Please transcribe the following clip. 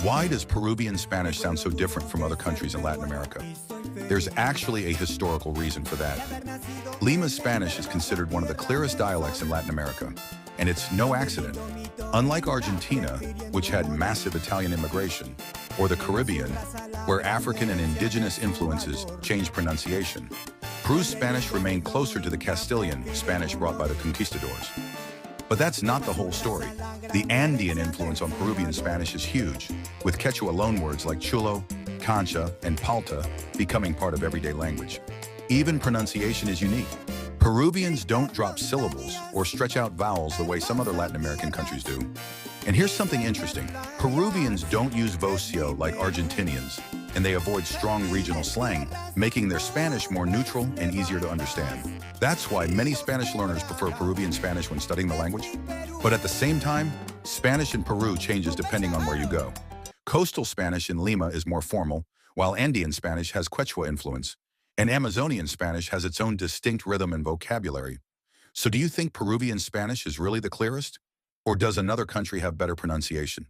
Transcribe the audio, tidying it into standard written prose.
Why does Peruvian Spanish sound so different from other countries in Latin America? There's actually a historical reason for that. Lima's Spanish is considered one of the clearest dialects in Latin America, and it's no accident. Unlike Argentina, which had massive Italian immigration, or the Caribbean, where African and indigenous influences changed pronunciation, Peru's Spanish remained closer to the Castilian Spanish brought by the conquistadors. But that's not the whole story. The Andean influence on Peruvian Spanish is huge, with Quechua loanwords like chulo, cancha, and palta becoming part of everyday language. Even pronunciation is unique. Peruvians don't drop syllables or stretch out vowels the way some other Latin American countries do. And here's something interesting. Peruvians don't use vocio like Argentinians, and they avoid strong regional slang, making their Spanish more neutral and easier to understand. That's why many Spanish learners prefer Peruvian Spanish when studying the language. But at the same time, Spanish in Peru changes depending on where you go. Coastal Spanish in Lima is more formal, while Andean Spanish has Quechua influence, and Amazonian Spanish has its own distinct rhythm and vocabulary. So do you think Peruvian Spanish is really the clearest? Or does another country have better pronunciation?